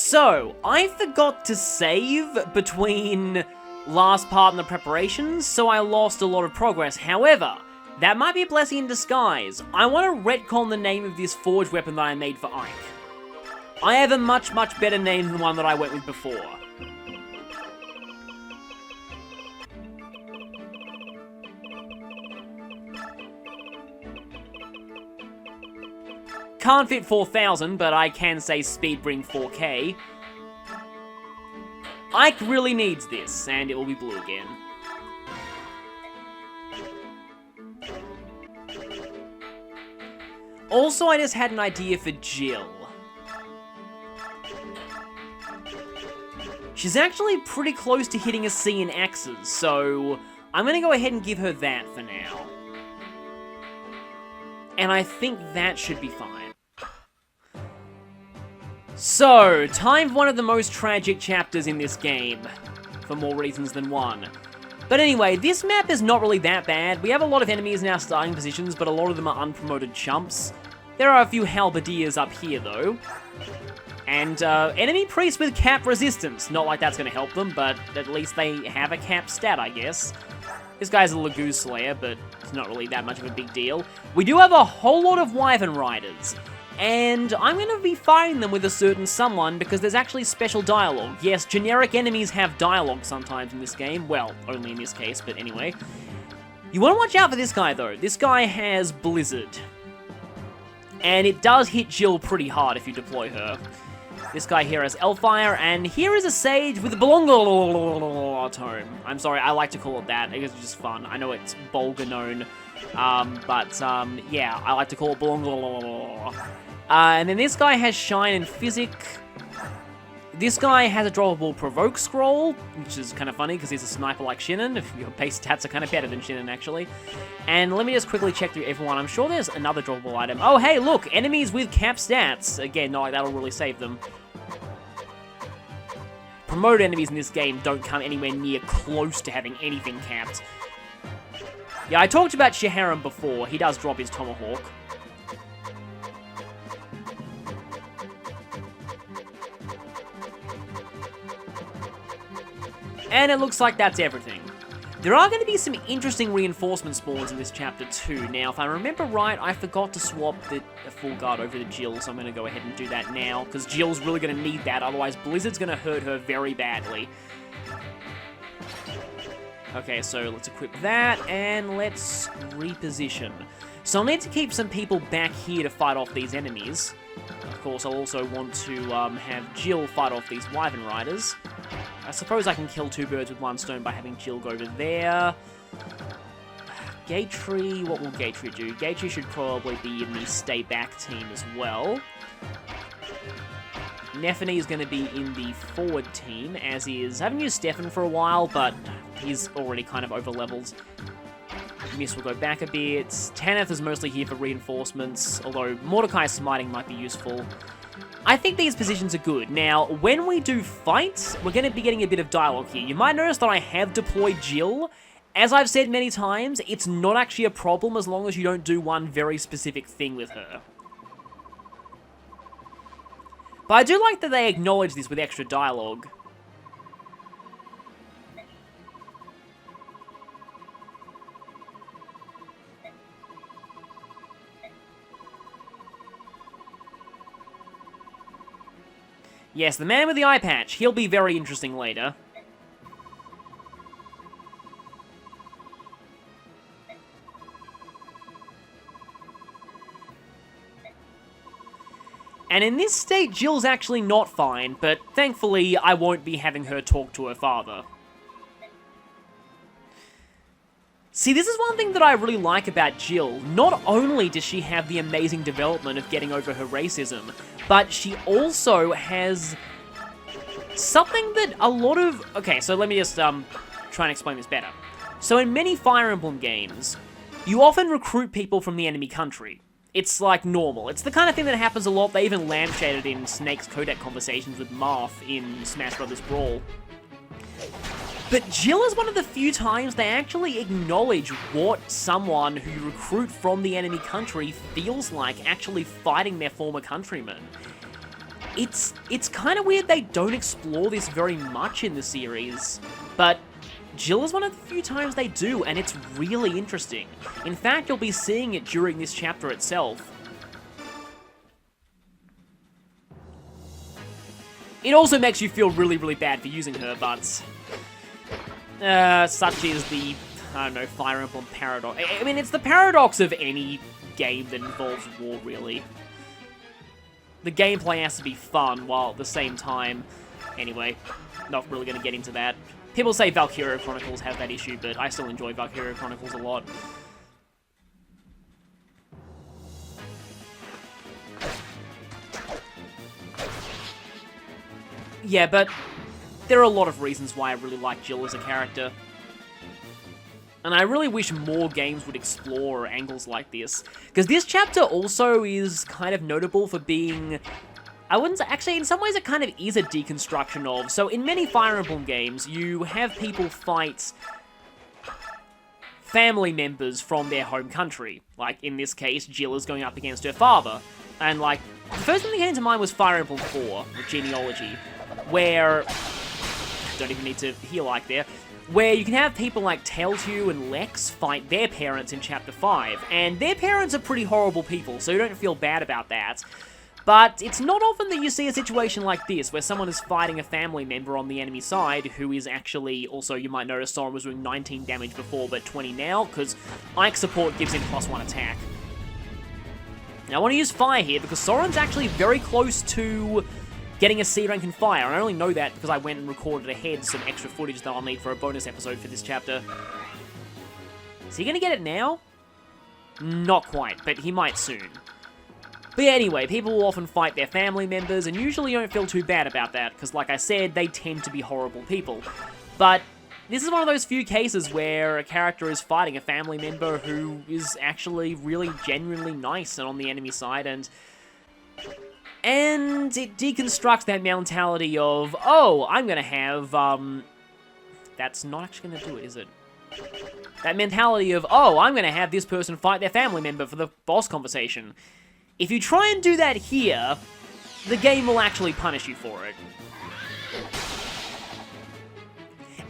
So, I forgot to save between last part and the preparations, so I lost a lot of progress. However, that might be a blessing in disguise. I want to retcon the name of this forged weapon that I made for Ike. I have a much, much better name than the one that I went with before. Can't fit 4,000, but I can say speed bring 4K. Ike really needs this, and it will be blue again. Also, I just had an idea for Jill. She's actually pretty close to hitting a C in axes, so I'm gonna go ahead and give her that for now. And I think that should be fine. So, time for one of the most tragic chapters in this game, for more reasons than one. But anyway, this map is not really that bad. We have a lot of enemies in our starting positions, but a lot of them are unpromoted chumps. There are a few halberdiers up here, though. And, enemy priests with cap resistance. Not like that's gonna help them, but at least they have a cap stat, I guess. This guy's a Lagoon Slayer, but it's not really that much of a big deal. We do have a whole lot of Wyvern Riders. And I'm going to be fighting them with a certain someone because there's actually special dialogue. Yes, generic enemies have dialogue sometimes in this game. Well, only in this case, but anyway. You want to watch out for this guy, though. This guy has Blizzard. And it does hit Jill pretty hard if you deploy her. This guy here has Elfire, and here is a Sage with a Bolongo tone. I'm sorry, I like to call it that. It's just fun. I know it's Bolga known. Yeah, I like to call it Bolongo. And then this guy has Shine and Physic. This guy has a droppable Provoke Scroll, which is kind of funny because he's a sniper like Shinnon. Your base stats are kind of better than Shinnon, actually. And let me just quickly check through everyone. I'm sure there's another droppable item. Oh, hey, look! Enemies with cap stats. Again, not like that'll really save them. Promoted enemies in this game don't come anywhere near close to having anything capped. Yeah, I talked about Shaharam before. He does drop his Tomahawk. And it looks like that's everything. There are going to be some interesting reinforcement spawns in this chapter too. Now, if I remember right, I forgot to swap the full guard over to Jill, so I'm going to go ahead and do that now, because Jill's really going to need that, otherwise Blizzard's going to hurt her very badly. Okay, so let's equip that, and let's reposition. So I'll need to keep some people back here to fight off these enemies. Of course, I'll also want to have Jill fight off these Wyvern Riders. I suppose I can kill two birds with one stone by having Jill go over there. Gatry, what will Gatry do? Gatry should probably be in the stay back team as well. Nephany is going to be in the forward team, as is... I haven't used Stefan for a while, but he's already kind of over-leveled. Miss will go back a bit. Tanith is mostly here for reinforcements, although Mordecai's smiting might be useful. I think these positions are good. Now, when we do fight, we're going to be getting a bit of dialogue here. You might notice that I have deployed Jill. As I've said many times, it's not actually a problem as long as you don't do one very specific thing with her. But I do like that they acknowledge this with extra dialogue. Yes, the man with the eye patch. He'll be very interesting later. And in this state, Jill's actually not fine, but thankfully, I won't be having her talk to her father. See, this is one thing that I really like about Jill. Not only does she have the amazing development of getting over her racism, but she also has something that a lot of... Okay, so let me just try and explain this better. So in many Fire Emblem games, you often recruit people from the enemy country. It's like normal. It's the kind of thing that happens a lot. They even lampshaded in Snake's codec conversations with Marth in Smash Bros. Brawl. But Jill is one of the few times they actually acknowledge what someone who you recruit from the enemy country feels like actually fighting their former countrymen. It's kind of weird they don't explore this very much in the series, but Jill is one of the few times they do, and it's really interesting. In fact, you'll be seeing it during this chapter itself. It also makes you feel really, really bad for using her, but such is the, I don't know, Fire Emblem paradox. I mean, it's the paradox of any game that involves war, really. The gameplay has to be fun, while at the same time... Anyway, not really going to get into that. People say Valkyria Chronicles has that issue, but I still enjoy Valkyria Chronicles a lot. Yeah, but there are a lot of reasons why I really like Jill as a character. And I really wish more games would explore angles like this. Because this chapter also is kind of notable for being... I wouldn't say... Actually, in some ways it kind of is a deconstruction of... So in many Fire Emblem games, you have people fight family members from their home country. Like, in this case, Jill is going up against her father. And, like, the first thing that came to mind was Fire Emblem 4, with Genealogy, where... Don't even need to hear like there. Where you can have people like Tailtew and Lex fight their parents in Chapter 5, and their parents are pretty horrible people, so you don't feel bad about that. But it's not often that you see a situation like this, where someone is fighting a family member on the enemy side, who is actually, also you might notice Soren was doing 19 damage before, but 20 now, because Ike support gives him +1 attack. Now I want to use fire here, because Soren's actually very close to getting a C rank in fire, and I only know that because I went and recorded ahead some extra footage that I'll need for a bonus episode for this chapter. Is he gonna get it now? Not quite, but he might soon. But yeah, anyway, people will often fight their family members, and usually don't feel too bad about that, because like I said, they tend to be horrible people. But this is one of those few cases where a character is fighting a family member who is actually really genuinely nice and on the enemy side, and it deconstructs that mentality of, oh, I'm gonna have, that's not actually gonna do it, is it? That mentality of, oh, I'm gonna have this person fight their family member for the boss conversation. If you try and do that here, the game will actually punish you for it.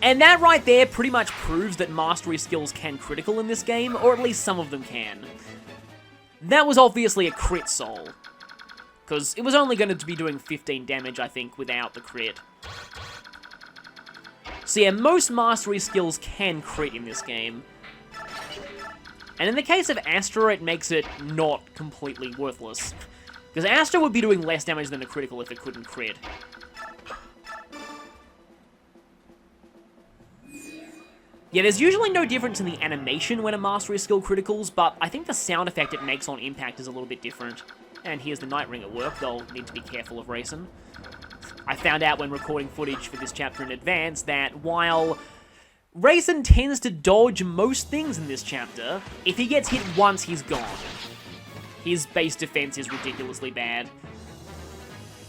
And that right there pretty much proves that mastery skills can critical in this game, or at least some of them can. That was obviously a crit soul, because it was only going to be doing 15 damage, I think, without the crit. So yeah, most mastery skills can crit in this game. And in the case of Astra, it makes it not completely worthless. Because Astra would be doing less damage than a critical if it couldn't crit. Yeah, there's usually no difference in the animation when a mastery skill criticals, but I think the sound effect it makes on impact is a little bit different. And here's the Night Ring at work, they'll need to be careful of Rayson. I found out when recording footage for this chapter in advance that while Rayson tends to dodge most things in this chapter, if he gets hit once, he's gone. His base defense is ridiculously bad.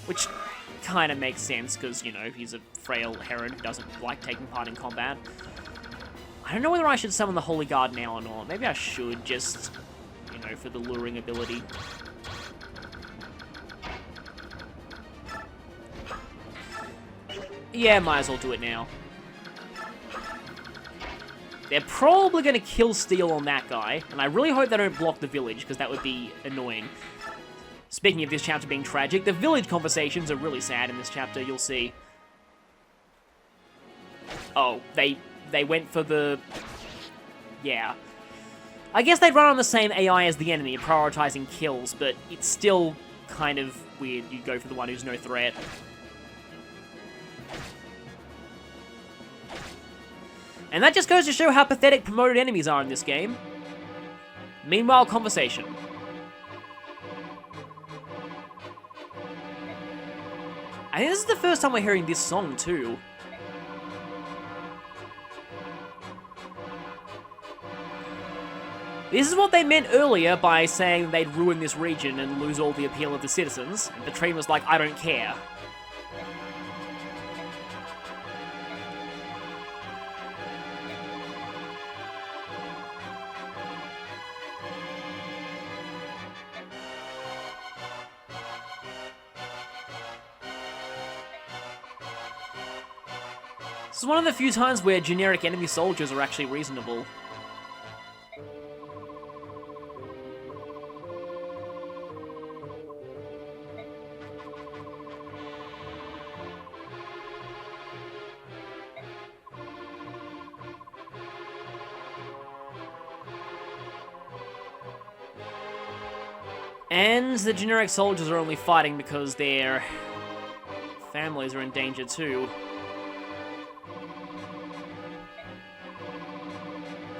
Which kind of makes sense, because, you know, he's a frail Heron who doesn't like taking part in combat. I don't know whether I should summon the Holy Guard now or not. Maybe I should, just, you know, for the luring ability. Yeah, might as well do it now. They're probably going to kill Steel on that guy, and I really hope they don't block the village, because that would be annoying. Speaking of this chapter being tragic, the village conversations are really sad in this chapter, you'll see. Oh, they went for the... Yeah. I guess they'd run on the same AI as the enemy, prioritizing kills, but it's still kind of weird you go for the one who's no threat. And that just goes to show how pathetic promoted enemies are in this game. Meanwhile, conversation. I think this is the first time we're hearing this song, too. This is what they meant earlier by saying they'd ruin this region and lose all the appeal of the citizens. And the train was like, I don't care. This is one of the few times where generic enemy soldiers are actually reasonable. And the generic soldiers are only fighting because their families are in danger too.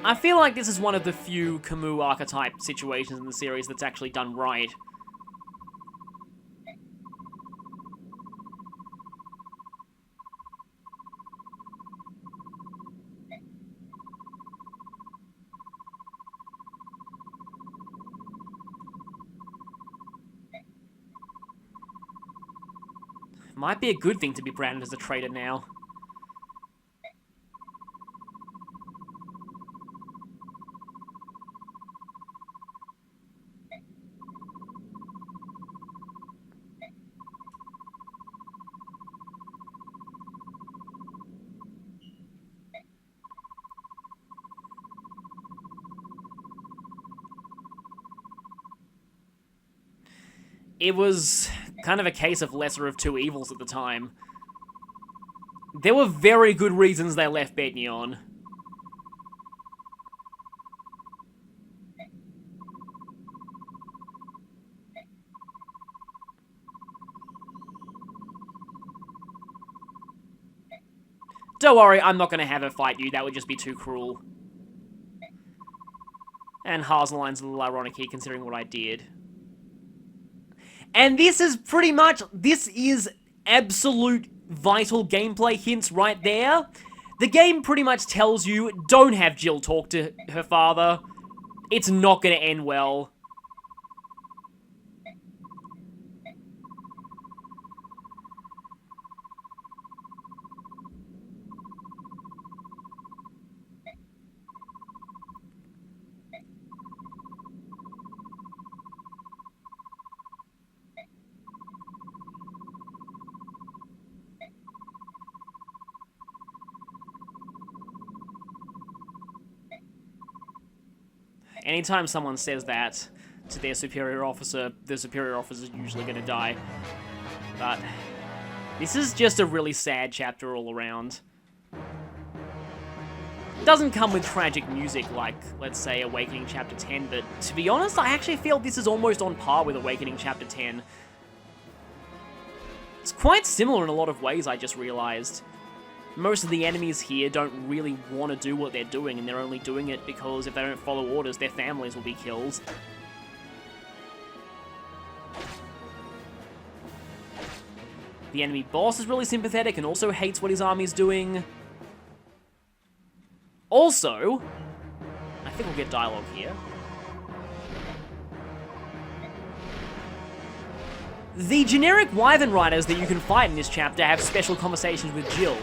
I feel like this is one of the few Camus archetype situations in the series that's actually done right. Might be a good thing to be branded as a traitor now. It was kind of a case of lesser of two evils at the time. There were very good reasons they left Bednion. Don't worry, I'm not going to have her fight you. That would just be too cruel. And Hazelline's a little ironic here, considering what I did. And this is pretty much... This is absolute vital gameplay hints right there. The game pretty much tells you, don't have Jill talk to her father. It's not going to end well. Anytime someone says that to their superior officer, the superior officer is usually going to die. But this is just a really sad chapter all around. It doesn't come with tragic music like, let's say, Awakening Chapter 10, but to be honest, I actually feel this is almost on par with Awakening Chapter 10. It's quite similar in a lot of ways, I just realized. Most of the enemies here don't really want to do what they're doing, and they're only doing it because if they don't follow orders, their families will be killed. The enemy boss is really sympathetic and also hates what his army's doing. Also, I think we'll get dialogue here. The generic Wyvern Riders that you can fight in this chapter have special conversations with Jill.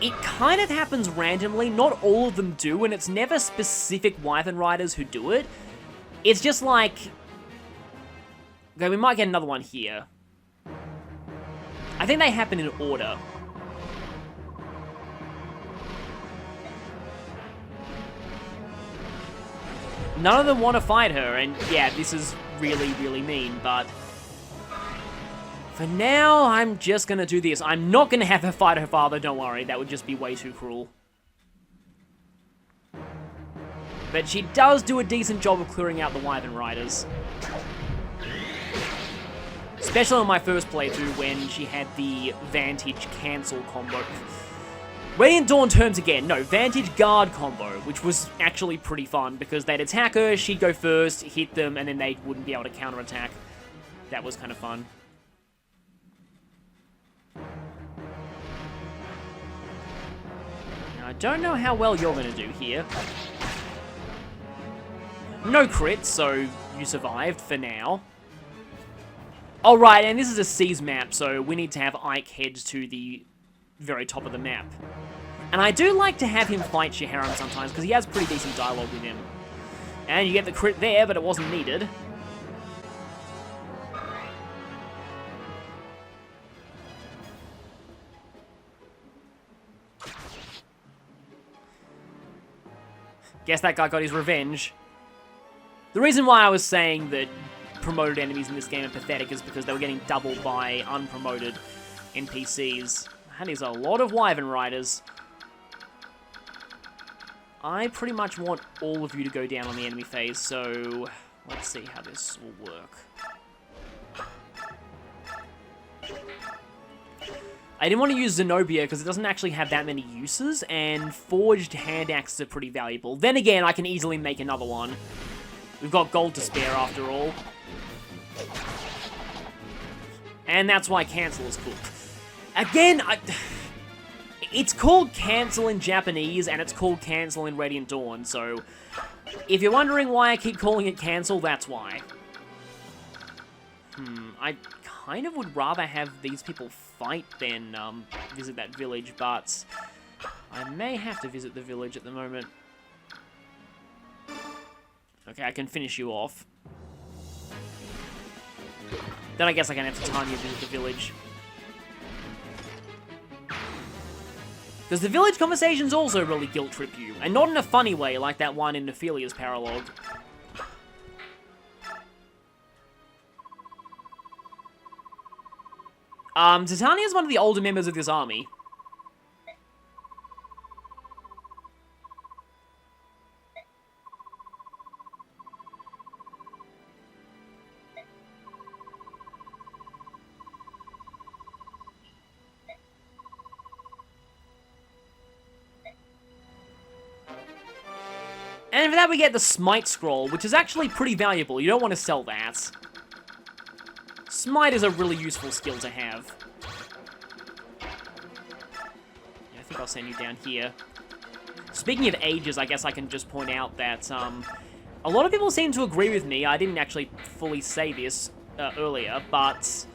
It kind of happens randomly, not all of them do, and it's never specific Wyvern Riders who do it. It's just like... Okay, we might get another one here. I think they happen in order. None of them want to fight her, and yeah, this is really, really mean, but... For now, I'm just gonna do this. I'm not gonna have her fight her father, don't worry. That would just be way too cruel. But she does do a decent job of clearing out the Wyvern Riders. Especially on my first playthrough when she had the Vantage cancel combo. Radiant Dawn terms again. No, Vantage Guard combo, which was actually pretty fun because they'd attack her, she'd go first, hit them, and then they wouldn't be able to counterattack. That was kind of fun. I don't know how well you're going to do here. No crits, so you survived for now. Alright, and this is a Seas map, so we need to have Ike head to the very top of the map. And I do like to have him fight Shaharam sometimes, because he has pretty decent dialogue with him. And you get the crit there, but it wasn't needed. Guess that guy got his revenge. The reason why I was saying that promoted enemies in this game are pathetic is because they were getting doubled by unpromoted NPCs. That is a lot of Wyvern Riders. I pretty much want all of you to go down on the enemy phase, so let's see how this will work. I didn't want to use Zenobia because it doesn't actually have that many uses, and forged hand axes are pretty valuable. Then again, I can easily make another one. We've got gold to spare after all. And that's why cancel is cool. Again, it's called cancel in Japanese, and it's called cancel in Radiant Dawn, so if you're wondering why I keep calling it cancel, that's why. I kind of would rather have these people fight than visit that village, but I may have to visit the village at the moment. Okay, I can finish you off. Then I guess I can have Titania visit the village. Because the village conversations also really guilt-trip you, and not in a funny way like that one in Nephilia's paralogue. Titania is one of the older members of this army. And for that we get the Smite Scroll, which is actually pretty valuable. You don't want to sell that. Smite is a really useful skill to have. Yeah, I think I'll send you down here. Speaking of ages, I guess I can just point out that a lot of people seem to agree with me. I didn't actually fully say this earlier, but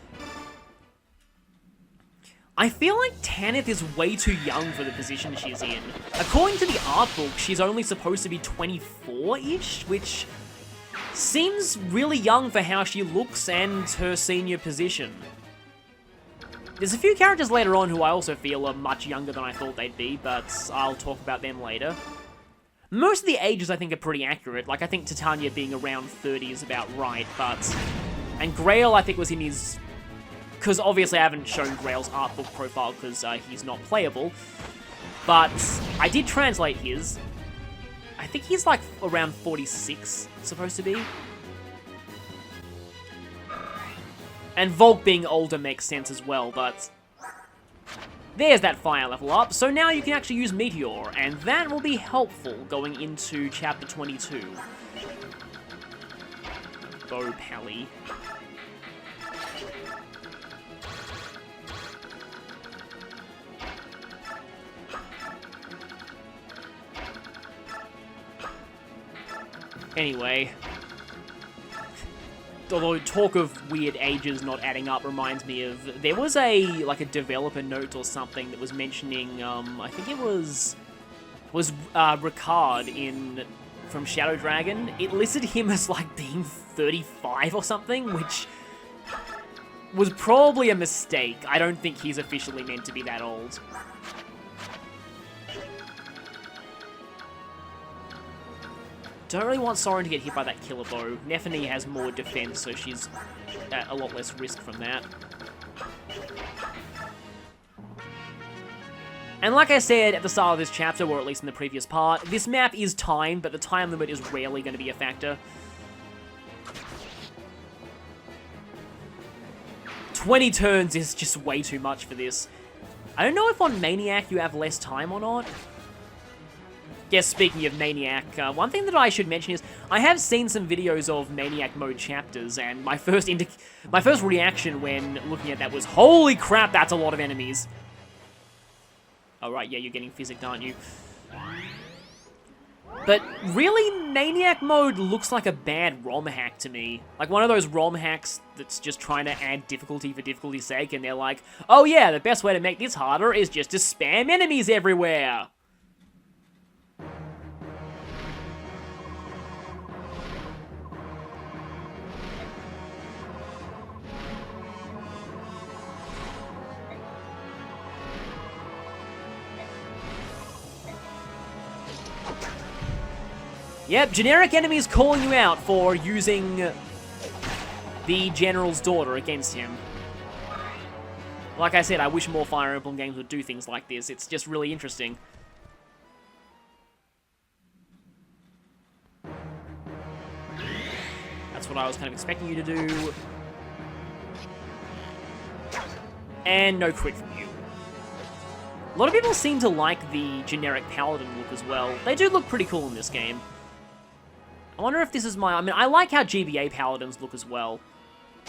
I feel like Tanith is way too young for the position she's in. According to the art book, she's only supposed to be 24-ish, which seems really young for how she looks and her senior position. There's a few characters later on who I also feel are much younger than I thought they'd be, but I'll talk about them later. Most of the ages I think are pretty accurate. Like, I think Titania being around 30 is about right, but... And Grail, I think, was in his... Because obviously I haven't shown Grail's art book profile because he's not playable. But I did translate his. I think he's like around 46, supposed to be. And Volk being older makes sense as well, but... There's that fire level up, so now you can actually use Meteor, and that will be helpful going into Chapter 22. Bo Pally. Anyway, although talk of weird ages not adding up reminds me of, there was a developer note or something that was mentioning, I think it was Ricard from Shadow Dragon. It listed him as like being 35 or something, which was probably a mistake. I don't think he's officially meant to be that old. Don't really want Soren to get hit by that killer bow. Nephany has more defense, so she's at a lot less risk from that. And like I said at the start of this chapter, or at least in the previous part, this map is timed, but the time limit is rarely going to be a factor. 20 turns is just way too much for this. I don't know if on Maniac you have less time or not. Yes, speaking of Maniac, one thing that I should mention is I have seen some videos of Maniac mode chapters, and my first reaction when looking at that was, holy crap, that's a lot of enemies. Oh right, yeah, you're getting physicked, aren't you? But really, Maniac mode looks like a bad ROM hack to me. Like one of those ROM hacks that's just trying to add difficulty for difficulty's sake, and they're like, oh yeah, the best way to make this harder is just to spam enemies everywhere. Yep, generic enemies calling you out for using the General's daughter against him. Like I said, I wish more Fire Emblem games would do things like this. It's just really interesting. That's what I was kind of expecting you to do. And no crit from you. A lot of people seem to like the generic Paladin look as well. They do look pretty cool in this game. I wonder if this is my... I mean, I like how GBA Paladins look as well.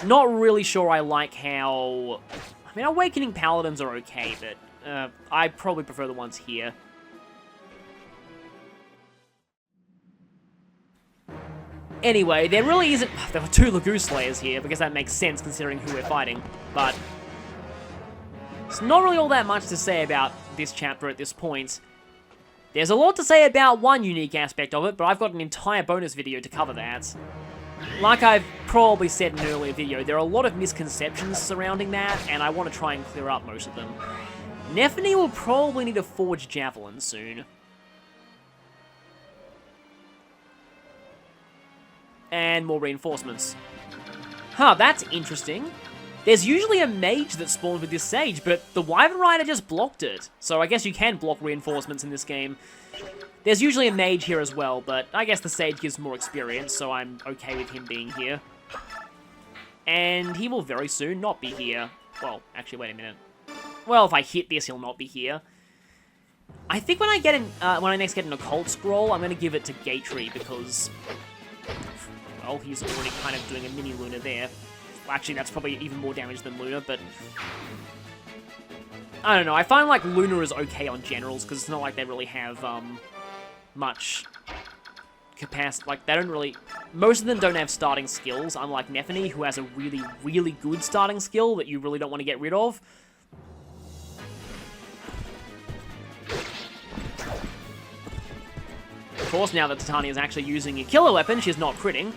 Not really sure I like how... I mean, Awakening Paladins are okay, but I probably prefer the ones here. Anyway, there really isn't... There were 2 Lagoon Slayers here, because that makes sense considering who we're fighting, but... There's not really all that much to say about this chapter at this point. There's a lot to say about one unique aspect of it, but I've got an entire bonus video to cover that. Like I've probably said in an earlier video, there are a lot of misconceptions surrounding that, and I want to try and clear up most of them. Nephany will probably need a forged javelin soon. And more reinforcements. Huh, that's interesting. There's usually a mage that spawns with this sage, but the Wyvern Rider just blocked it. So I guess you can block reinforcements in this game. There's usually a mage here as well, but I guess the sage gives more experience, so I'm okay with him being here. And he will very soon not be here. Well, actually, wait a minute. Well, if I hit this, he'll not be here. I think when I next get an Occult Scroll, I'm going to give it to Gatry, because... Well, he's already kind of doing a mini Luna there. Actually, that's probably even more damage than Luna, but... I don't know, I find like Luna is okay on generals, because it's not like they really have, much capacity. Like, they don't really... Most of them don't have starting skills, unlike Nephany, who has a really, really good starting skill that you really don't want to get rid of. Of course, now that Titania is actually using a killer weapon, she's not critting.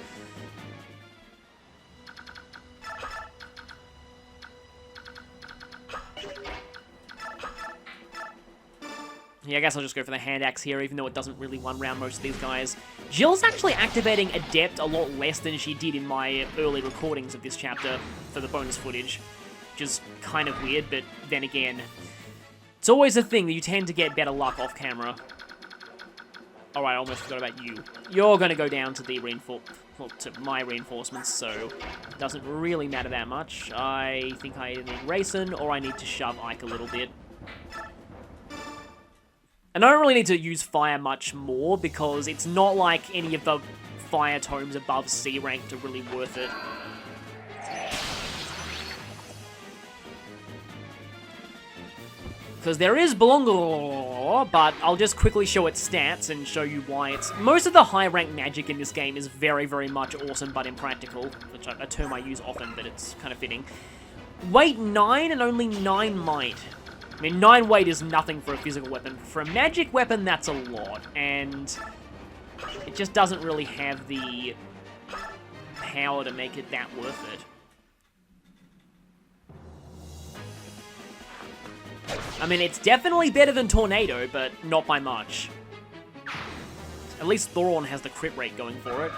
Yeah, I guess I'll just go for the hand axe here, even though it doesn't really one-round most of these guys. Jill's actually activating Adept a lot less than she did in my early recordings of this chapter for the bonus footage, which is kind of weird, but then again, it's always a thing that you tend to get better luck off camera. Alright, I almost forgot about you. You're going to go down to the to my reinforcements, so it doesn't really matter that much. I think I either need Rayson or I need to shove Ike a little bit. And I don't really need to use fire much more, because it's not like any of the fire tomes above C rank are really worth it. Because there is Belongor, but I'll just quickly show its stats and show you why it's... Most of the high rank magic in this game is very, very much awesome but impractical, which a term I use often, but it's kind of fitting. Weight 9 and only 9 might. I mean, 9 weight is nothing for a physical weapon. For a magic weapon, that's a lot, and it just doesn't really have the power to make it that worth it. I mean, it's definitely better than Tornado, but not by much. At least Thoron has the crit rate going for it.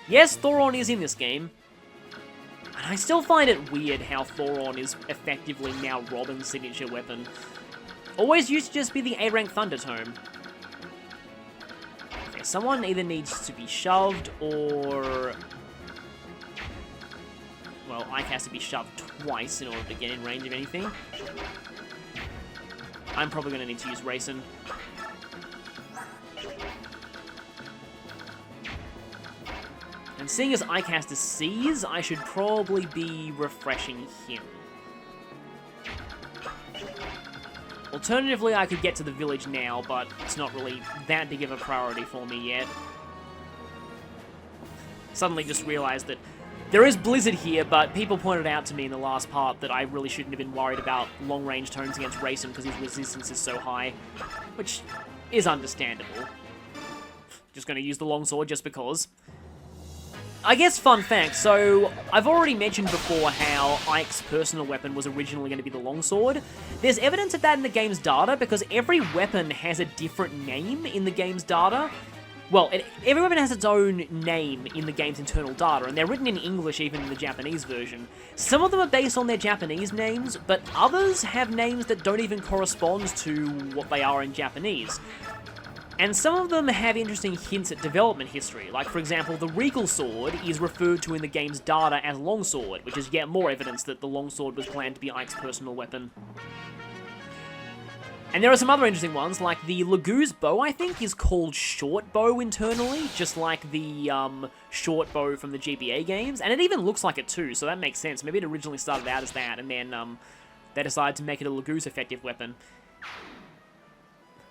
Yes, Thoron is in this game. And I still find it weird how Thoron is effectively now Robin's signature weapon. Always used to just be the A-rank Thunder Tome. Okay, someone either needs to be shoved or... Well, Ike has to be shoved twice in order to get in range of anything. I'm probably going to need to use Rayson. And seeing as Ike has to seize, I should probably be refreshing him. Alternatively, I could get to the village now, but it's not really that big of a priority for me yet. Suddenly just realized that there is Blizzard here, but people pointed out to me in the last part that I really shouldn't have been worried about long-range tomes against Rayson because his resistance is so high, which is understandable. Just going to use the longsword just because. I guess fun fact, so I've already mentioned before how Ike's personal weapon was originally going to be the longsword. There's evidence of that in the game's data because every weapon has a different name in the game's data. Well, every weapon has its own name in the game's internal data, and they're written in English even in the Japanese version. Some of them are based on their Japanese names, but others have names that don't even correspond to what they are in Japanese. And some of them have interesting hints at development history, like for example, the Regal Sword is referred to in the game's data as Longsword, which is yet more evidence that the Longsword was planned to be Ike's personal weapon. And there are some other interesting ones, like the Lagoo's bow, I think, is called Short Bow internally, just like the Short Bow from the GBA games, and it even looks like it too, so that makes sense. Maybe it originally started out as that, and then they decided to make it a Lagoo's effective weapon.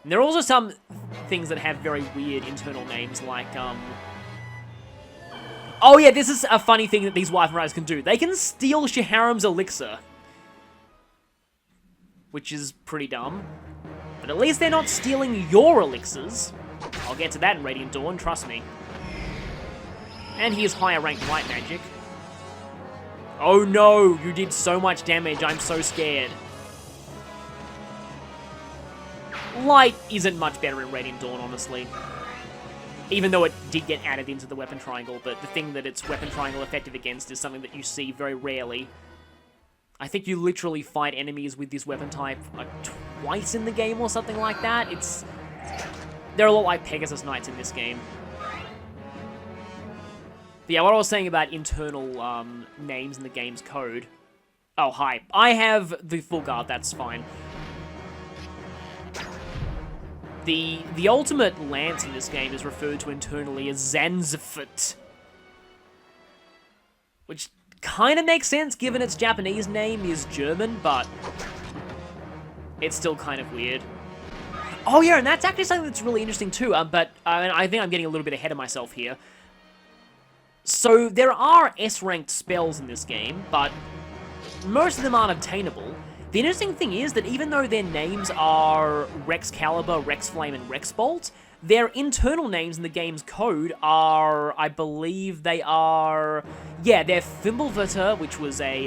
And there are also some things that have very weird internal names, like, oh yeah, this is a funny thing that these Wyvern Riders can do. They can steal Shaharam's elixir, which is pretty dumb. But at least they're not stealing your elixirs. I'll get to that in Radiant Dawn, trust me. And he is higher ranked light magic. Oh no, you did so much damage, I'm so scared. Light isn't much better in Radiant Dawn, honestly. Even though it did get added into the weapon triangle, but the thing that its weapon triangle effective against is something that you see very rarely. I think you literally fight enemies with this weapon type like twice in the game or something like that. They're a lot like Pegasus Knights in this game. But yeah, what I was saying about internal names in the game's code. Oh, hi. I have the full guard, that's fine. The ultimate lance in this game is referred to internally as Zanzifut, which kind of makes sense given its Japanese name is German, but it's still kind of weird. Oh yeah, and that's actually something that's really interesting too, but I think I'm getting a little bit ahead of myself here. So there are S-ranked spells in this game, but most of them aren't obtainable. The interesting thing is that even though their names are Rexcalibur, Rexflame, and Rexbolt, their internal names in the game's code are, I believe they are, yeah, they're Fimbulvita, which was a,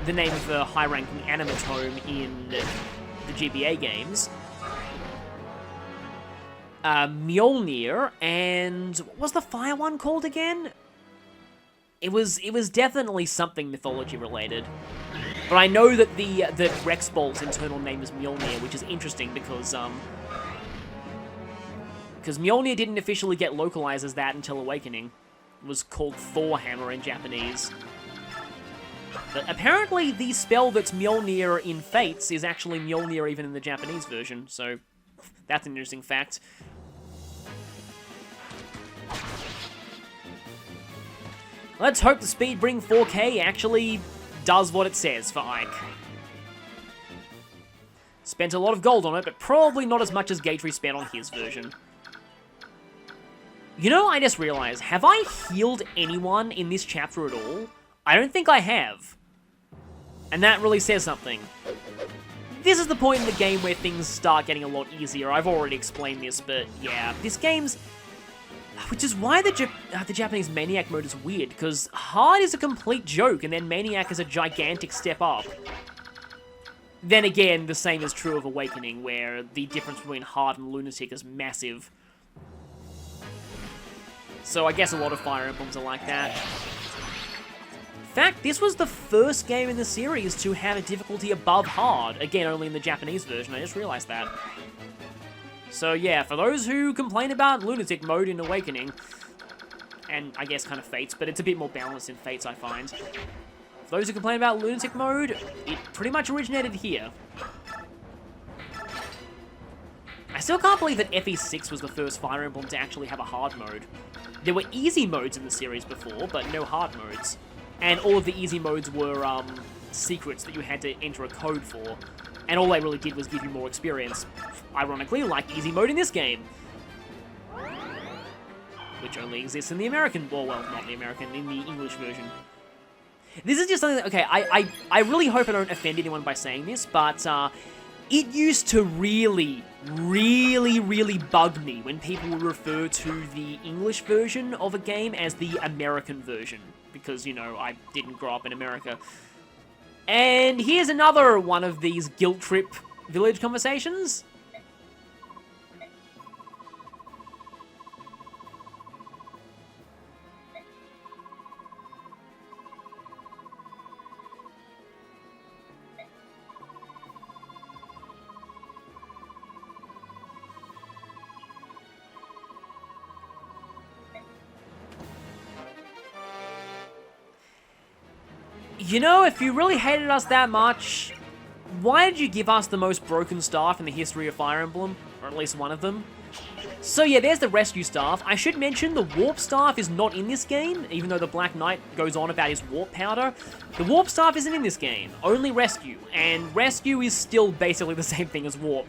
the name of the high-ranking animatome in the GBA games. Mjolnir, and what was the fire one called again? It was definitely something mythology-related. But I know that that Rexbolt's internal name is Mjolnir, which is interesting because Mjolnir didn't officially get localized as that until Awakening. It was called Thorhammer in Japanese. But apparently the spell that's Mjolnir in Fates is actually Mjolnir even in the Japanese version, so that's an interesting fact. Let's hope the Speedbring 4K actually does what it says for Ike. Spent a lot of gold on it, but probably not as much as Gatry spent on his version. You know, I just realized, have I healed anyone in this chapter at all? I don't think I have. And that really says something. This is the point in the game where things start getting a lot easier. I've already explained this, but yeah, this game's... Which is why the Japanese Maniac mode is weird, because hard is a complete joke, and then Maniac is a gigantic step up. Then again, the same is true of Awakening, where the difference between hard and lunatic is massive. So I guess a lot of Fire Emblems are like that. In fact, this was the first game in the series to have a difficulty above hard. Again, only in the Japanese version, I just realized that. So yeah, for those who complain about Lunatic mode in Awakening, and I guess kind of Fates, but it's a bit more balanced in Fates, I find. For those who complain about Lunatic mode, it pretty much originated here. I still can't believe that FE6 was the first Fire Emblem to actually have a hard mode. There were easy modes in the series before, but no hard modes. And all of the easy modes were secrets that you had to enter a code for. And all they really did was give you more experience. Ironically, like easy mode in this game. Which only exists in the American, well, not the American, in the English version. This is just something that, okay, I really hope I don't offend anyone by saying this, but it used to really bug me when people would refer to the English version of a game as the American version. Because, you know, I didn't grow up in America. And here's another one of these guilt trip village conversations. You know, if you really hated us that much, why did you give us the most broken staff in the history of Fire Emblem? Or at least one of them? So yeah, there's the rescue staff. I should mention the warp staff is not in this game, even though the Black Knight goes on about his warp powder. The warp staff isn't in this game, only rescue, and rescue is still basically the same thing as warp.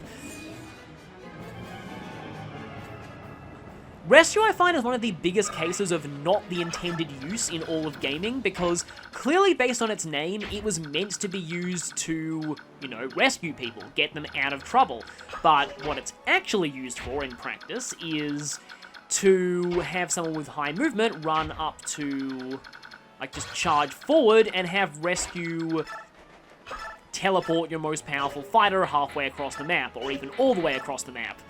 Rescue, I find, is one of the biggest cases of not the intended use in all of gaming, because clearly based on its name, it was meant to be used to, you know, rescue people, get them out of trouble. But what it's actually used for in practice is to have someone with high movement run up to, like, just charge forward and have rescue teleport your most powerful fighter halfway across the map, or even all the way across the map.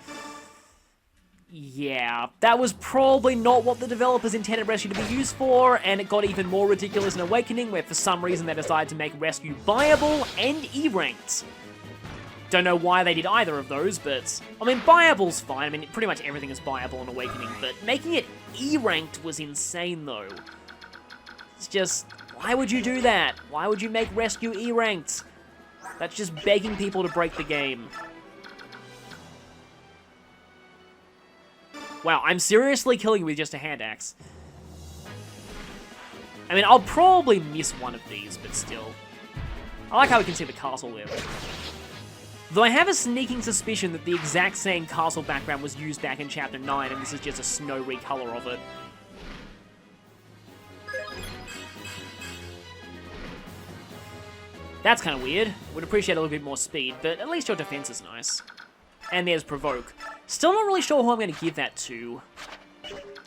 Yeah, that was probably not what the developers intended Rescue to be used for, and it got even more ridiculous in Awakening, where for some reason they decided to make Rescue buyable and E-ranked. Don't know why they did either of those, but, I mean, buyable's fine. I mean, pretty much everything is buyable in Awakening, but making it E-ranked was insane, though. It's just, why would you do that? Why would you make Rescue E-ranked? That's just begging people to break the game. Wow, I'm seriously killing you with just a hand axe. I mean, I'll probably miss one of these, but still. I like how we can see the castle there. Though I have a sneaking suspicion that the exact same castle background was used back in Chapter 9, and this is just a snow recolor of it. That's kind of weird. Would appreciate a little bit more speed, but at least your defense is nice. And there's Provoke. Still not really sure who I'm going to give that to.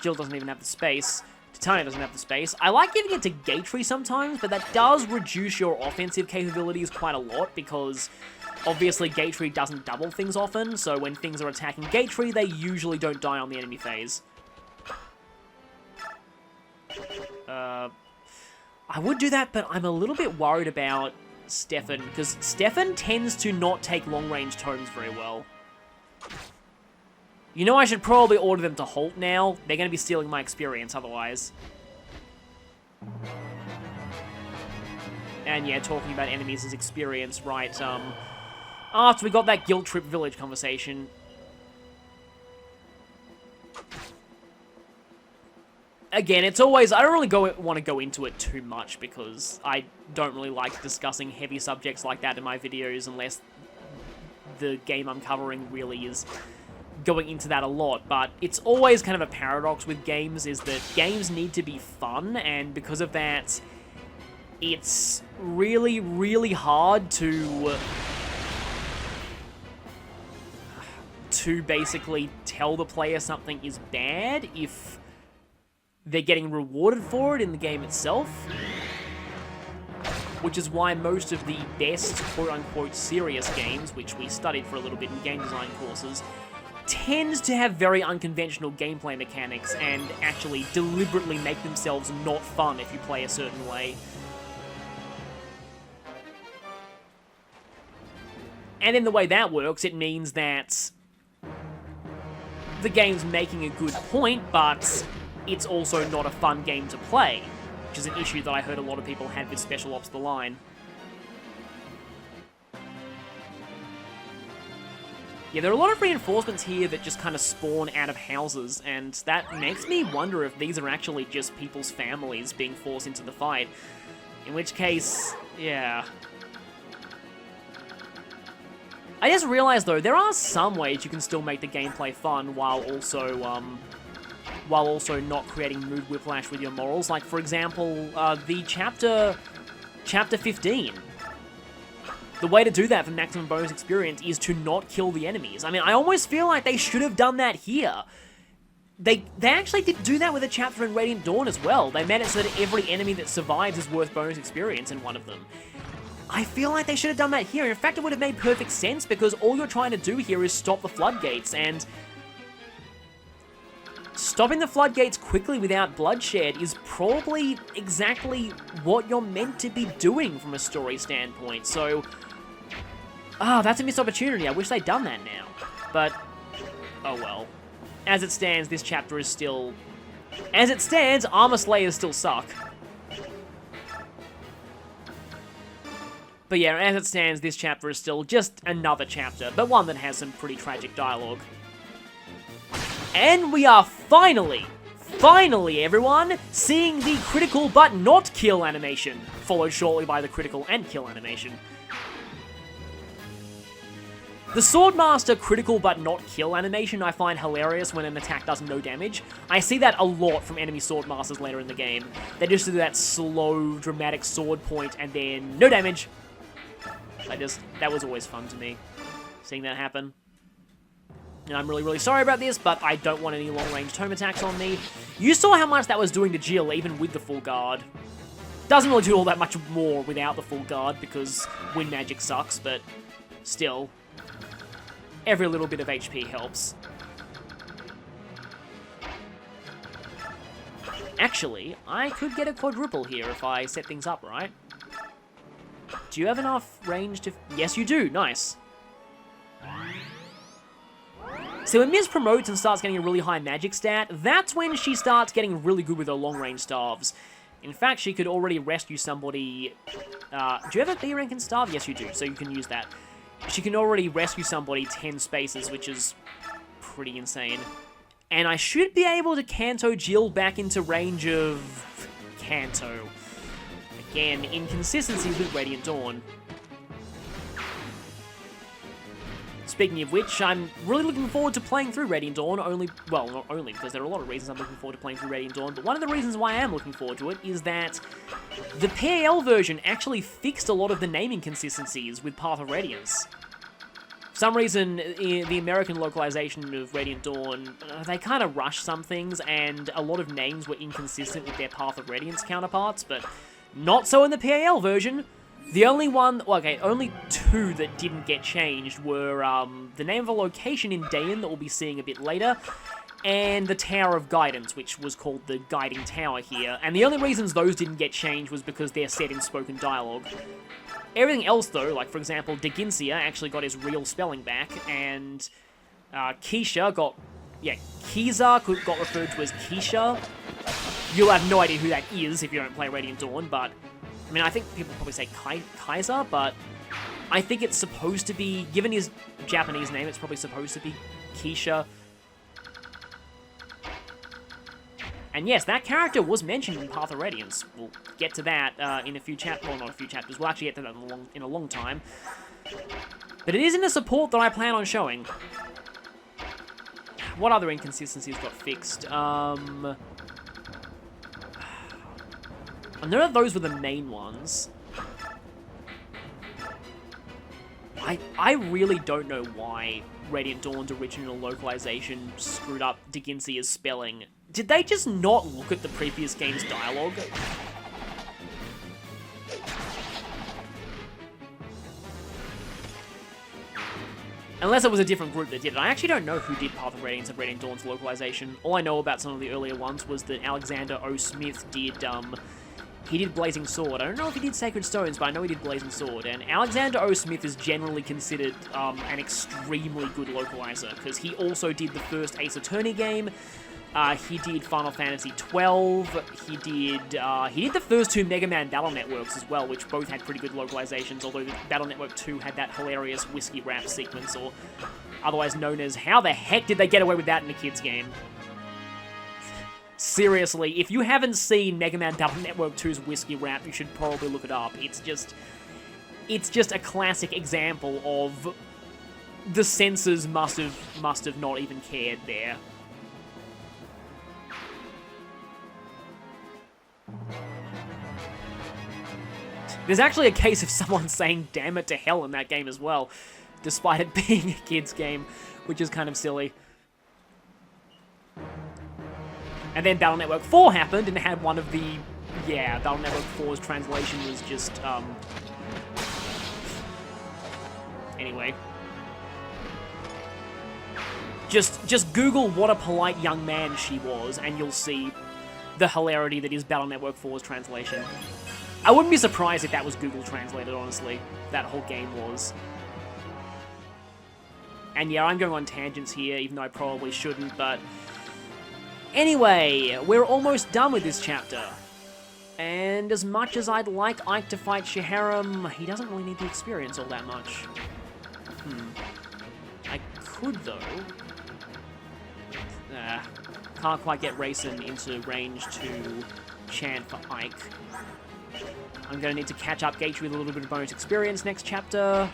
Jill doesn't even have the space. Titania doesn't have the space. I like giving it to Gatry sometimes, but that does reduce your offensive capabilities quite a lot, because obviously Gatry doesn't double things often, so when things are attacking Gatry, they usually don't die on the enemy phase. I would do that, but I'm a little bit worried about Stefan, because Stefan tends to not take long-range tomes very well. You know, I should probably order them to halt now. They're going to be stealing my experience otherwise. And yeah, talking about enemies as experience, right, after we got that guilt trip village conversation. Again, it's always, I don't really want to go into it too much, because I don't really like discussing heavy subjects like that in my videos unless the game I'm covering really is going into that a lot. But it's always kind of a paradox with games, is that games need to be fun, and because of that, it's really, really hard to basically tell the player something is bad if they're getting rewarded for it in the game itself. Which is why most of the best quote-unquote serious games, which we studied for a little bit in game design courses, tends to have very unconventional gameplay mechanics and actually deliberately make themselves not fun if you play a certain way. And in the way that works, it means that the game's making a good point, but it's also not a fun game to play, which is an issue that I heard a lot of people had with Special Ops: The Line. Yeah, there are a lot of reinforcements here that just kind of spawn out of houses, and that makes me wonder if these are actually just people's families being forced into the fight. In which case, yeah. I just realized, though, there are some ways you can still make the gameplay fun while also not creating mood whiplash with your morals. Like, for example, the chapter 15. The way to do that for maximum bonus experience is to not kill the enemies. I mean, I almost feel like they should have done that here. They actually did do that with a chapter in Radiant Dawn as well. They made it so that every enemy that survives is worth bonus experience in one of them. I feel like they should have done that here. In fact, it would have made perfect sense, because all you're trying to do here is stop the Floodgates, and stopping the Floodgates quickly without bloodshed is probably exactly what you're meant to be doing from a story standpoint. So, that's a missed opportunity. I wish they'd done that now. But, oh well. As it stands, this chapter is still... As it stands, Armor Slayers still suck. But yeah, as it stands, this chapter is still just another chapter, but one that has some pretty tragic dialogue. And we are finally everyone, seeing the critical but not kill animation, followed shortly by the critical and kill animation. The Swordmaster critical but not kill animation I find hilarious when an attack does no damage. I see that a lot from enemy Swordmasters later in the game. They just do that slow, dramatic sword point and then no damage. That was always fun to me, seeing that happen. And I'm really, really sorry about this, but I don't want any long-range tome attacks on me. You saw how much that was doing to Jill, even with the full guard. Doesn't really do all that much more without the full guard, because wind magic sucks, but still, every little bit of HP helps. Actually, I could get a quadruple here if I set things up right. Do you have enough range to... Yes, you do. Nice. So when Miz promotes and starts getting a really high magic stat, that's when she starts getting really good with her long-range staves. In fact, she could already rescue somebody... do you have a B rank in staff? Yes, you do, so you can use that. She can already rescue somebody 10 spaces, which is pretty insane. And I should be able to Kanto Jill back into range of... Kanto. Again, inconsistencies with Radiant Dawn. Speaking of which, I'm really looking forward to playing through Radiant Dawn, well, not only, because there are a lot of reasons I'm looking forward to playing through Radiant Dawn, but one of the reasons why I am looking forward to it is that the PAL version actually fixed a lot of the naming consistencies with Path of Radiance. For some reason, the American localization of Radiant Dawn, they kind of rushed some things, and a lot of names were inconsistent with their Path of Radiance counterparts, but not so in the PAL version. The only one, well, okay, only two that didn't get changed were the name of a location in Dayan that we'll be seeing a bit later, and the Tower of Guidance, which was called the Guiding Tower here. And the only reasons those didn't get changed was because they're set in spoken dialogue. Everything else, though, like, for example, Deginsia actually got his real spelling back, and Keisha got... Yeah, Kiza got referred to as Keisha. You'll have no idea who that is if you don't play Radiant Dawn, but... I mean, I think people probably say Kaiser, but I think it's supposed to be, given his Japanese name, it's probably supposed to be Keisha. And yes, that character was mentioned in Path of Radiance. We'll get to that in a few chapters, well, not a few chapters, we'll actually get to that in a long time. But it isn't a support that I plan on showing. What other inconsistencies got fixed? None of those were the main ones. I really don't know why Radiant Dawn's original localization screwed up Deginsia's spelling. Did they just not look at the previous game's dialogue? Unless it was a different group that did it. I actually don't know who did Path of Radiance and Radiant Dawn's localization. All I know about some of the earlier ones was that Alexander O. Smith did, he did Blazing Sword. I don't know if he did Sacred Stones, but I know he did Blazing Sword. And Alexander O. Smith is generally considered an extremely good localizer, because he also did the first Ace Attorney game. He did Final Fantasy XII. He did the first two Mega Man Battle Networks as well, which both had pretty good localizations, although the Battle Network 2 had that hilarious whiskey rap sequence, or otherwise known as, how the heck did they get away with that in a kid's game? Seriously, if you haven't seen Mega Man Battle Network 2's whiskey rap, you should probably look it up. It's just a classic example of the censors must have not even cared there. There's actually a case of someone saying damn it to hell in that game as well, despite it being a kid's game, which is kind of silly. And then Battle Network 4 happened, and it had one of the... Yeah, Battle Network 4's translation was just, Anyway. Just Google what a polite young man she was, and you'll see the hilarity that is Battle Network 4's translation. I wouldn't be surprised if that was Google translated, honestly. That whole game was. And yeah, I'm going on tangents here, even though I probably shouldn't, but... Anyway, we're almost done with this chapter. And as much as I'd like Ike to fight Shiharam, he doesn't really need the experience all that much. I could, though. Can't quite get Rayson into range to chant for Ike. I'm going to need to catch up Gatry with a little bit of bonus experience next chapter.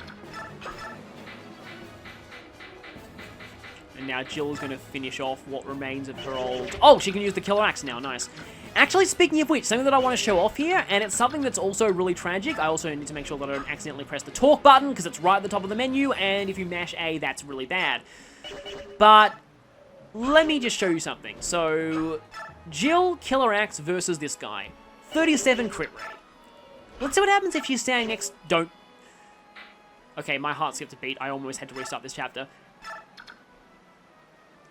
And now Jill's going to finish off what remains of her old... Oh, she can use the Killer Axe now. Nice. Actually, speaking of which, something that I want to show off here, and it's something that's also really tragic. I also need to make sure that I don't accidentally press the talk button, because it's right at the top of the menu, and if you mash A, that's really bad. But let me just show you something. So, Jill, Killer Axe versus this guy. 37 crit rate. Let's see what happens if she's standing next... Don't... Okay, my heart skipped a beat. I almost had to restart this chapter.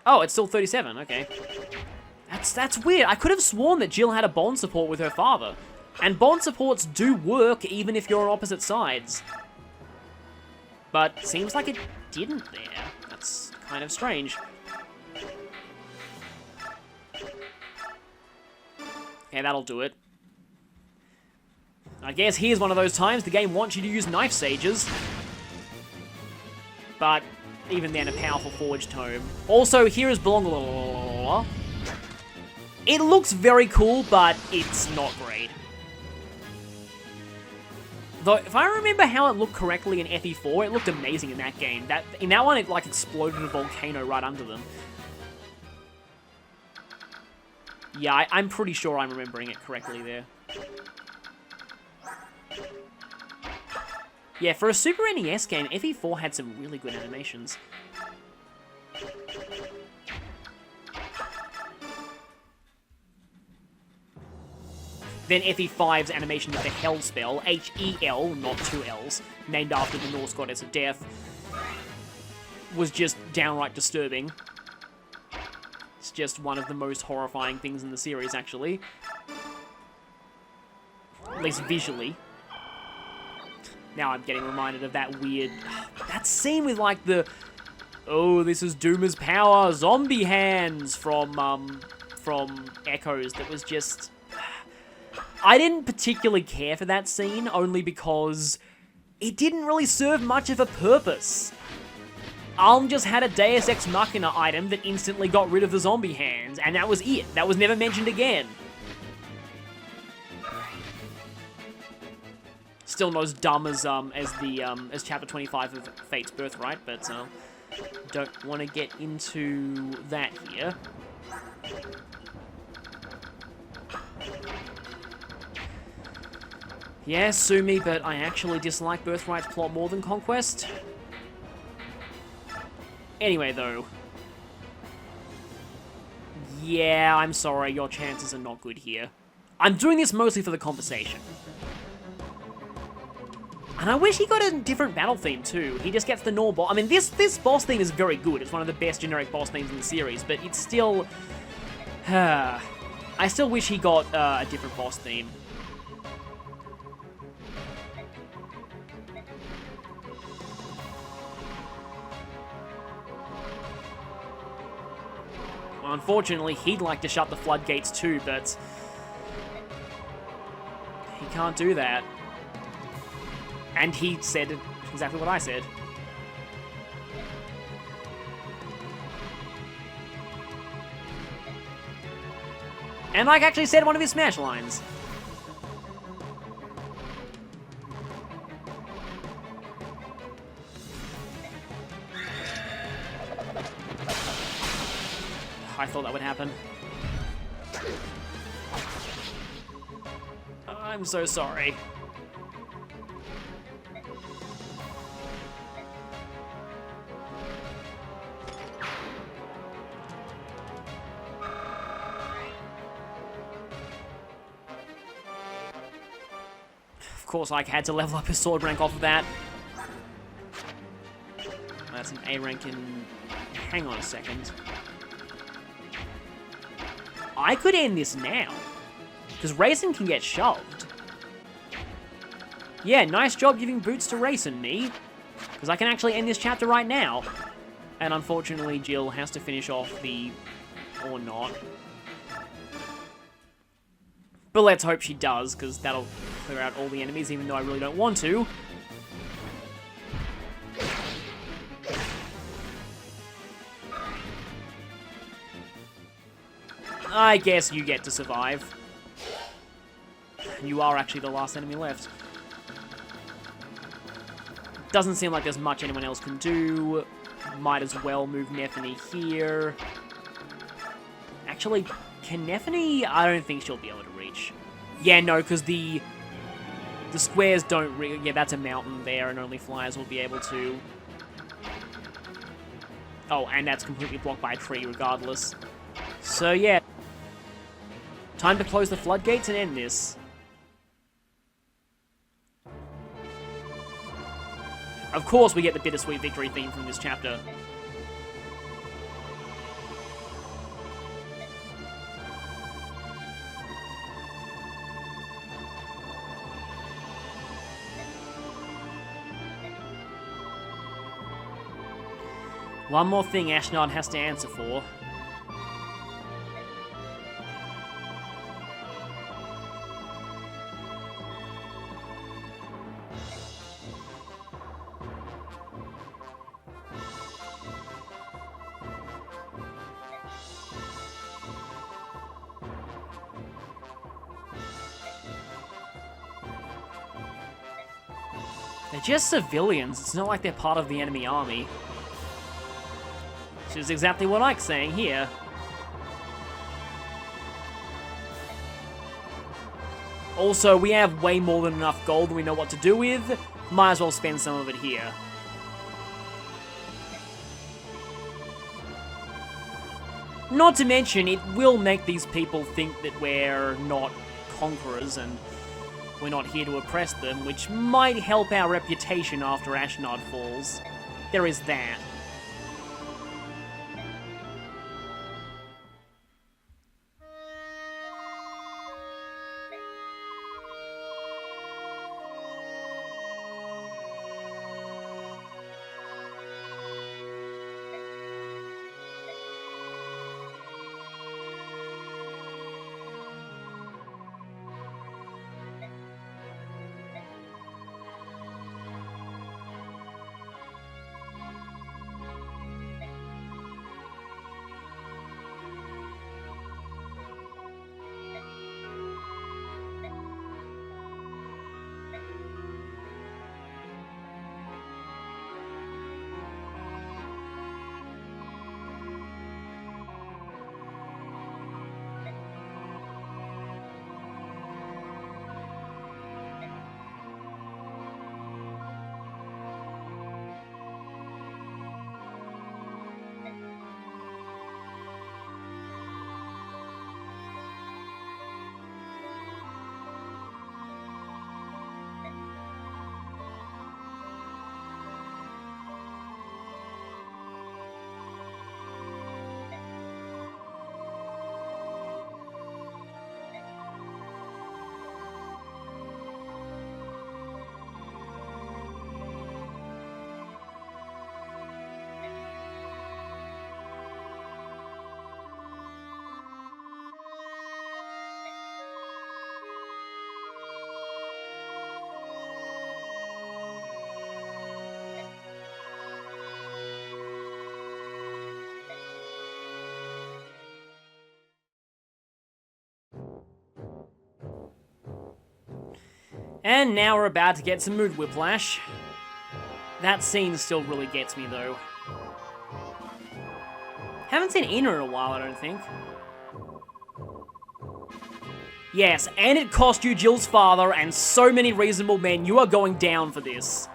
Oh, it's still 37. Okay. That's weird. I could have sworn that Jill had a bond support with her father. And bond supports do work even if you're on opposite sides. But seems like it didn't there. That's kind of strange. Okay, that'll do it. I guess here's one of those times the game wants you to use knife sages. But even then, a powerful forged tome. Also, here is Belong. It looks very cool, but it's not great. Though, if I remember how it looked correctly in FE4, it looked amazing in that game. In that one, it like exploded a volcano right under them. Yeah, I'm pretty sure I'm remembering it correctly there. Yeah, for a Super NES game, FE4 had some really good animations. Then FE5's animation of the Hell spell, H-E-L, not two L's, named after the Norse goddess of death, was just downright disturbing. It's just one of the most horrifying things in the series, actually. At least visually. Now I'm getting reminded of that weird... That scene with, like, the... Oh, this is Doomer's power, zombie hands from Echoes that was just... I didn't particularly care for that scene, only because it didn't really serve much of a purpose. Alm just had a Deus Ex Machina item that instantly got rid of the zombie hands, and that was it. That was never mentioned again. Still not as dumb as chapter 25 of Fate's Birthright, but don't want to get into that here. Yeah, sue me, but I actually dislike Birthright's plot more than Conquest. Anyway, though. Yeah, I'm sorry, your chances are not good here. I'm doing this mostly for the conversation. And I wish he got a different battle theme, too. He just gets the normal... I mean, this boss theme is very good. It's one of the best generic boss themes in the series, but it's still... I still wish he got a different boss theme. Well, unfortunately, he'd like to shut the floodgates too, but... he can't do that. And he said exactly what I said. And Mike actually said one of his Smash lines. I thought that would happen. I'm so sorry. Of course, I had to level up his sword rank off of that. That's an A rank in... Hang on a second. I could end this now. Because Rayson can get shoved. Yeah, nice job giving boots to Rayson, me. Because I can actually end this chapter right now. And unfortunately, Jill has to finish off the... or not. But let's hope she does, because that'll clear out all the enemies, even though I really don't want to. I guess you get to survive. You are actually the last enemy left. Doesn't seem like there's much anyone else can do. Might as well move Neffany here. Actually, can Neffany? I don't think she'll be able to reach. Yeah, no, because the squares don't really... Yeah, that's a mountain there, and only flyers will be able to... Oh, and that's completely blocked by a tree regardless. So, yeah. Time to close the floodgates and end this. Of course we get the bittersweet victory theme from this chapter. One more thing Ashnod has to answer for. They're just civilians. It's not like they're part of the enemy army. Which is exactly what Ike's saying here. Also, we have way more than enough gold we know what to do with. Might as well spend some of it here. Not to mention, it will make these people think that we're not conquerors and we're not here to oppress them, which might help our reputation after Ashnod falls. There is that. And now we're about to get some mood whiplash. That scene still really gets me, though. Haven't seen Ina in a while, I don't think. Yes, and it cost you Jill's father and so many reasonable men. You are going down for this.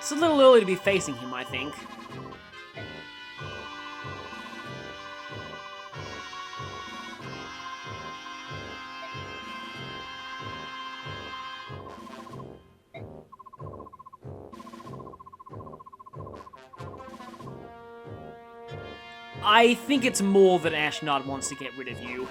It's a little early to be facing him, I think. I think it's more that Ashnod wants to get rid of you.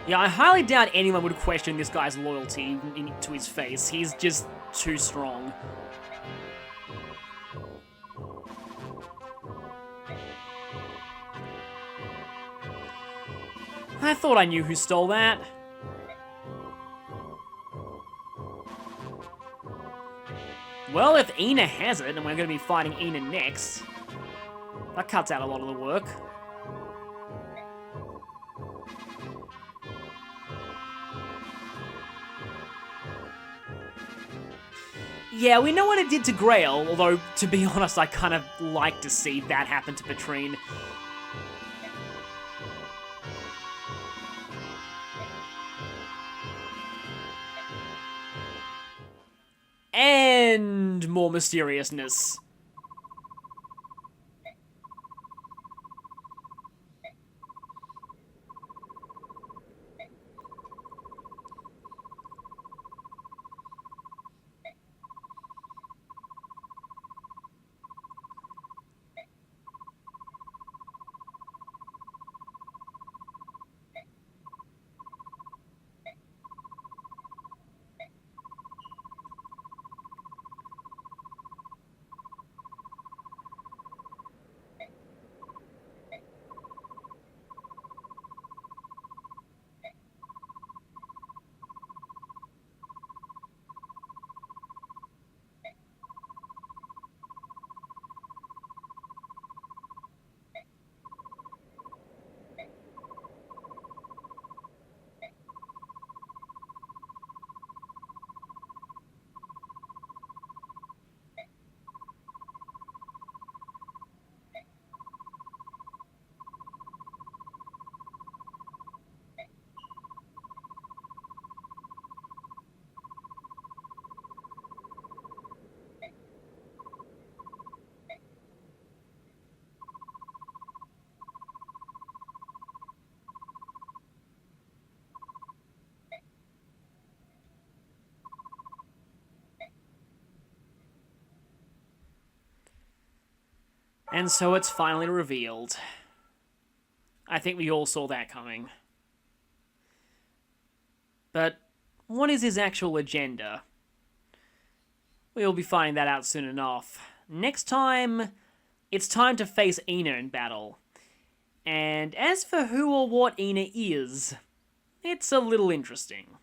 Yeah, I highly doubt anyone would question this guy's loyalty to his face. He's just too strong. I thought I knew who stole that. Well, if Ina has it, and we're going to be fighting Ina next, that cuts out a lot of the work. Yeah, we know what it did to Grail, although, to be honest, I kind of like to see that happen to Petrine. And more mysteriousness. And so it's finally revealed. I think we all saw that coming. But what is his actual agenda? We'll be finding that out soon enough. Next time, it's time to face Ina in battle. And as for who or what Ina is, it's a little interesting.